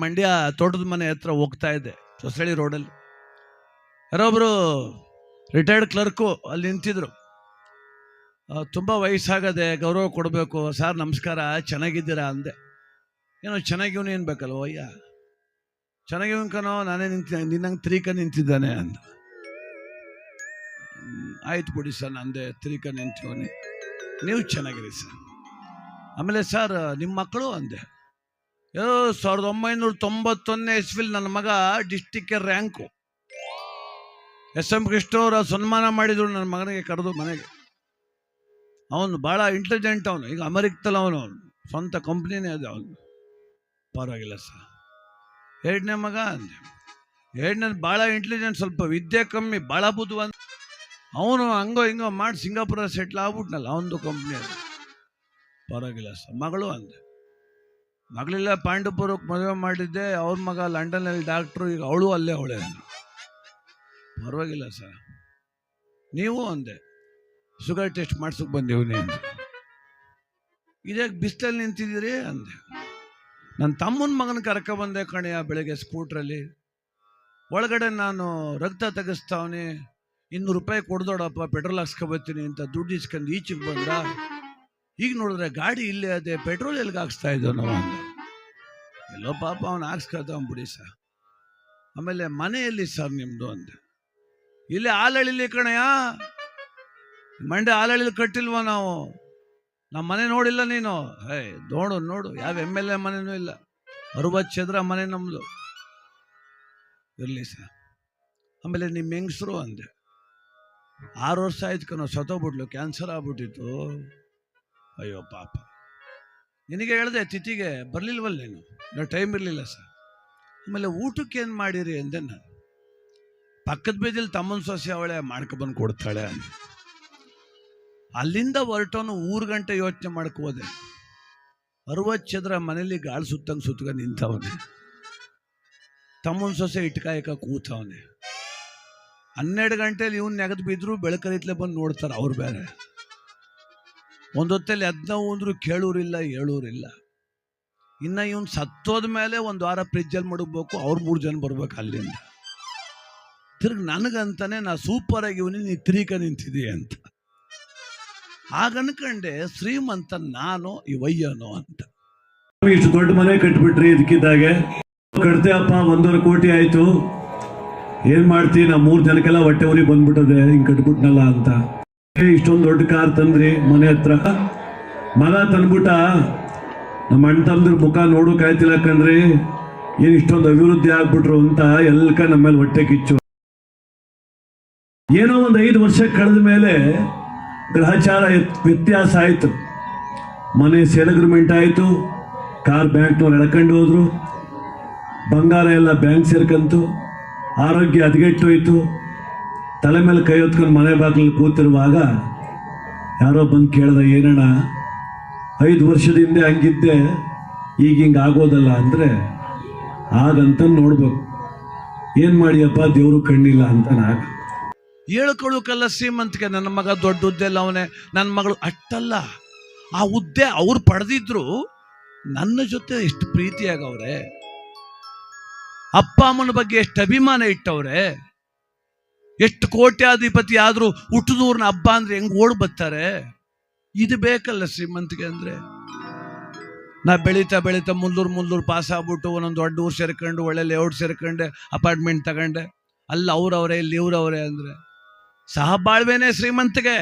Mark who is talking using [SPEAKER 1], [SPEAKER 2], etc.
[SPEAKER 1] ಮಂಡ್ಯ ತೋಟದ ಮನೆ ಹತ್ರ ಹೋಗ್ತಾ ಇದ್ದೆ, ಹೊಸಳ್ಳಿ ರೋಡಲ್ಲಿ. ಯಾರೊಬ್ರು ರಿಟೈರ್ಡ್ ಕ್ಲರ್ಕು ಅಲ್ಲಿ ನಿಂತಿದ್ರು. ತುಂಬ ವಯಸ್ಸಾಗದೆ, ಗೌರವ ಕೊಡಬೇಕು. ಸರ್ ನಮಸ್ಕಾರ, ಚೆನ್ನಾಗಿದ್ದೀರಾ ಅಂದೆ. ಏನೋ ಚೆನ್ನಾಗಿವ್ನು ಏನು ಬೇಕಲ್ವ ಅಯ್ಯ, ಚೆನ್ನಾಗಿವ್ಕನೋ, ನಾನೇ ನಿನ್ನಂಗೆ ತ್ರೀಕ ನಿಂತಿದ್ದಾನೆ ಅಂದ. ಆಯ್ತು ಬಿಡಿ ಸರ್, ನಂದೆ ತ್ರೀಕ ನಿಂತೀವನಿ, ನೀವು ಚೆನ್ನಾಗಿರಿ ಸರ್. ಆಮೇಲೆ ಸರ್ ನಿಮ್ಮ ಮಕ್ಕಳು ಅಂದೆ. 1991 ಇಸ್ವಿಲಿ ನನ್ನ ಮಗ ಡಿಸ್ಟಿಕ್ಗೆ ರ್ಯಾಂಕು. SM ಕೃಷ್ಣವ್ರ ಸನ್ಮಾನ ಮಾಡಿದ್ರು ನನ್ನ ಮಗನಿಗೆ ಕರೆದು ಮನೆಗೆ. ಅವನು ಭಾಳ ಇಂಟೆಲಿಜೆಂಟ್, ಅವನು ಈಗ ಅಮೆರಿಕದಲ್ಲಿ ಅವನು ಸ್ವಂತ ಕಂಪ್ನಿನೇ ಅದು ಅವನು. ಪರವಾಗಿಲ್ಲ ಸರ್. ಎರಡನೇ ಮಗ ಅಂದೆ. ಎರಡನೇ ಭಾಳ ಇಂಟೆಲಿಜೆಂಟ್, ಸ್ವಲ್ಪ ವಿದ್ಯೆ ಕಮ್ಮಿ, ಭಾಳ ಬುದ್ಧಿವಂತ. ಅವನು ಹಂಗೋ ಹಿಂಗೋ ಮಾಡಿ ಸಿಂಗಾಪುರ ಸೆಟ್ಲ್ ಆಗ್ಬಿಟ್ನಲ್ಲ, ಅವನದು ಕಂಪ್ನಿ ಅದು. ಪರವಾಗಿಲ್ಲ ಸರ್. ಮಗಳು ಅಂದೆ. ಮಗಳೆಲ್ಲ ಪಾಂಡವಪುರಕ್ಕೆ ಮದುವೆ ಮಾಡಿದ್ದೆ, ಅವ್ರ ಮಗ ಲಂಡನ್ನಲ್ಲಿ ಡಾಕ್ಟ್ರು, ಈಗ ಅವಳು ಅಲ್ಲೇ ಅವಳೇ. ಪರವಾಗಿಲ್ಲ ಸರ್. ನೀವು ಅಂದೆ. ಶುಗರ್ ಟೆಸ್ಟ್ ಮಾಡ್ಸೋಕೆ ಬಂದೀವಿ ಅಂದೆ. ಇದ್ಯಾಕೆ ಬಿಸಿಲಲ್ಲಿ ನಿಂತಿದ್ದೀರಿ ಅಂದೆ. ನನ್ನ ತಮ್ಮನ ಮಗನ ಕರ್ಕೊಬಂದೆ ಕಣೆಯ ಬೆಳಗ್ಗೆ ಸ್ಕೂಟ್ರಲ್ಲಿ. ಒಳಗಡೆ ನಾನು ರಕ್ತ ತೆಗೆಸ್ತಾವನಿ, 200 ರೂಪಾಯಿ ಕೊಡ್ದೋಡಪ್ಪ, ಪೆಟ್ರೋಲ್ ಹಾಕ್ಸ್ಕೊಬತ್ತೀನಿ ಅಂತ ದುಡ್ಡು ಇಸ್ಕೊಂಡು ಈಚೆಗೆ ಬಂದ. ಈಗ ನೋಡಿದ್ರೆ ಗಾಡಿ ಇಲ್ಲೇ ಅದೇ, ಪೆಟ್ರೋಲ್ ಎಲ್ಲಿಗೆ ಹಾಕ್ಸ್ತಾ ಇದ್ದೋ ನಾವು ಅಂದ. ಎಲ್ಲೋ ಪಾಪ ಅವನು ಹಾಕ್ಸ್ಕೊತಾವ್ಬಿಡಿ ಸರ್. ಆಮೇಲೆ ಮನೆಯಲ್ಲಿ ಸರ್ ನಿಮ್ಮದು ಅಂದೆ. ಇಲ್ಲಿ ಆಲಳಿಲಿ ಕಣಯ್ಯ, ಮಂಡ್ಯ ಆಲಳಿಲಿ ಕಟ್ಟಿಲ್ವ ನಾವು? ನಮ್ಮ ಮನೆ ನೋಡಿಲ್ಲ ನೀನು? ನೋಡು, ಯಾವ MLA ಮನೆನೂ ಇಲ್ಲ. 60 ಚದರ ಮನೆ ನಮ್ಮದು. ಇರಲಿ ಸರ್. ಆಮೇಲೆ ನಿಮ್ಮ ಹೆಂಗಸರು ಅಂದೆ. 6 ವರ್ಷ ಆಯ್ತು ಕಣೋ, ಸತ್ತೋಗ್ಬಿಟ್ಲು, ಕ್ಯಾನ್ಸರ್ ಆಗ್ಬಿಟ್ಟಿತ್ತು. ಅಯ್ಯೋ ಪಾಪ. ನಿನಗೆ ಹೇಳಿದೆ ತಿಥಿಗೆ ಬರಲಿಲ್ವಲ್ಲ ನೀನು ಟೈಮ್ ಇರಲಿಲ್ಲ ಸರ್. ಆಮೇಲೆ ಊಟಕ್ಕೆ ಏನು ಮಾಡಿರಿ ಅಂದೆ ನಾನು. ಪಕ್ಕದ ಬೀದಿಲಿ ತಮ್ಮನ ಸೊಸೆ ಅವಳೆ ಮಾಡ್ಕೊಬಂದು ಕೊಡ್ತಾಳೆ ಅಂದೆ. ಅಲ್ಲಿಂದ ಹೊರಟವನು 3 ಗಂಟೆ ಯೋಚನೆ ಮಾಡ್ಕೋದೆ. 60 ಚದರ ಮನೇಲಿ ಗಾಳಿ ಸುತ್ತಂಗೆ ನಿಂತವನೆ. ತಮ್ಮನ ಸೊಸೆ ಇಟ್ಕಾಯಕ ಕೂತವನೆ. 12 ಗಂಟೆಲಿ ಇವನು ನೆಗೆದು ಬಿದ್ರು, ಬೆಳಕರಿತ್ಲೆ ಬಂದು ನೋಡ್ತಾರೆ ಅವ್ರು ಬೇರೆ. ಒಂದೊತ್ತಲ್ಲಿ 19 ಅಂದ್ರು ಕೇಳೂರಿಲ್ಲ, ಹೇಳೂರಿಲ್ಲ. ಇನ್ನು ಇವನು ಸತ್ತೋದ ಮೇಲೆ 1 ವಾರ ಫ್ರಿಜ್ಜಲ್ಲಿ ಮಡಗಬೇಕು, ಅವ್ರು 3 ಜನ ಬರ್ಬೇಕು ಅಲ್ಲಿಂದ. ತಿರ್ಗಿ ನನಗಂತಾನೆ, ನಾ ಸೂಪರ್ ಆಗಿ ಇವನಿ, ನೀ ತ್ರೀಕ ನಿಂತಿದ್ದೀಯ ಅಂತ. ಆಗ ಅನ್ಕಂಡೆ, ಶ್ರೀಮಂತ ನಾನು ಈ ವಯ್ಯನೋ ಅಂತ.
[SPEAKER 2] ಇಷ್ಟು ದೊಡ್ಡ ಮನೆ ಕಟ್ಬಿಟ್ರಿ, ಇದಕ್ಕಿದ್ದಾಗೆ ಕಟ್ತೆ ಅಪ್ಪ, 1.5 ಕೋಟಿ ಆಯ್ತು. ಏನ್ ಮಾಡ್ತಿ, ನಾ 3 ಜನಕ್ಕೆಲ್ಲ ಹೊಟ್ಟೆ ಉರಿ ಬಂದ್ಬಿಟ್ಟದೆ, ಹಿಂಗ್ ಕಟ್ಬಿಟ್ನಲ್ಲ ಅಂತ. ಇಷ್ಟೊಂದು ದೊಡ್ಡ ಕಾರ್ ತಂದ್ರಿ ಮನೆ ಹತ್ರ. ಮಗ ತಂದ್ಬಿಟ್ಟ, ನಮ್ಮ ಅಣ್ಣ ತಮ್ಮದ್ರ ಮುಖ ನೋಡೋಕಾಯ್ತಿಲ್ಲ ಕಣ್ರಿ, ಏನ್ ಇಷ್ಟೊಂದು ಅಭಿವೃದ್ಧಿ ಆಗ್ಬಿಟ್ರು ಅಂತ ಎಲ್ಲಕ ನಮ್ಮ ಮೇಲೆ ಹೊಟ್ಟೆ ಕಿಚ್ಚು. ಏನೋ ಒಂದು 5 ವರ್ಷ ಕಳೆದ ಮೇಲೆ ಗ್ರಹಚಾರ ವ್ಯತ್ಯಾಸ ಆಯ್ತು. ಮನೆ ಸೇಲ್ ಅಗ್ರಿಮೆಂಟ್ ಆಯ್ತು, ಕಾರ್ ಬ್ಯಾಂಕ್ನವ್ರು ಎಳ್ಕೊಂಡು ಹೋದ್ರು, ಬಂಗಾರ ಎಲ್ಲ ಬ್ಯಾಂಕ್ ಸೇರ್ಕಂತು, ಆರೋಗ್ಯ ಹದಗೆಟ್ಟೋಯ್ತು. ತಲೆ ಮೇಲೆ ಕೈ ಹೊತ್ಕೊಂಡು ಮನೆ ಬಾಗಿಲಲ್ಲಿ ಕೂತಿರುವಾಗ ಯಾರೋ ಬಂದು ಕೇಳ್ದ, ಏನಣ್ಣ 5 ವರ್ಷದ ಹಿಂದೆ ಹಂಗಿದ್ದೆ, ಈಗ ಹಿಂಗೆ ಆಗೋದಲ್ಲ ಅಂದರೆ ಆಗಂತ ನೋಡ್ಬೇಕು. ಏನು ಮಾಡಿಯಪ್ಪ, ದೇವರು ಕಣ್ಣಿಲ್ಲ ಅಂತ ನಾಗ
[SPEAKER 1] ಹೇಳ್ಕೊಳ್ಳೋಕಲ್ಲ ಶ್ರೀಮಂತಿಗೆ. ನನ್ನ ಮಗ ದೊಡ್ಡ ಹುದ್ದೆ ಎಲ್ಲ ಅವನೇ, ನನ್ನ ಮಗಳು ಅಷ್ಟಲ್ಲ, ಆ ಹುದ್ದೆ ಅವ್ರು ಪಡೆದಿದ್ರು ನನ್ನ ಜೊತೆ ಎಷ್ಟು ಪ್ರೀತಿಯಾಗವ್ರೆ, ಅಪ್ಪ ಅಮ್ಮನ ಬಗ್ಗೆ ಎಷ್ಟು ಅಭಿಮಾನ ಇಟ್ಟವ್ರೆ. ಎಷ್ಟು ಕೋಟ್ಯಾಧಿಪತಿ ಆದರೂ ಹುಟ್ಟದೂರ್ನ ಹಬ್ಬ ಅಂದ್ರೆ ಹೆಂಗ್ ಓಡ್ ಬರ್ತಾರೆ. ಇದು ಬೇಕಲ್ಲ ಶ್ರೀಮಂತಿಗೆ ಅಂದ್ರೆ. ನಾ ಬೆಳೀತಾ ಮುಲ್ಲೂರು ಪಾಸ್ ಆಗ್ಬಿಟ್ಟು ಒಂದೊಂದು ದೊಡ್ಡ ಊರು ಸೇರ್ಕೊಂಡು, ಒಳ್ಳೆ ಲೇಔಟ್ ಸೇರ್ಕೊಂಡೆ, ಅಪಾರ್ಟ್ಮೆಂಟ್ ತಗೊಂಡೆ, ಅಲ್ಲಿ ಅವ್ರವ್ರೆ ಇಲ್ಲಿ ಇವ್ರವ್ರೆ ಅಂದ್ರೆ ಸಹಬಾಳ್ವೇನೆ ಶ್ರೀಮಂತಿಗೆ.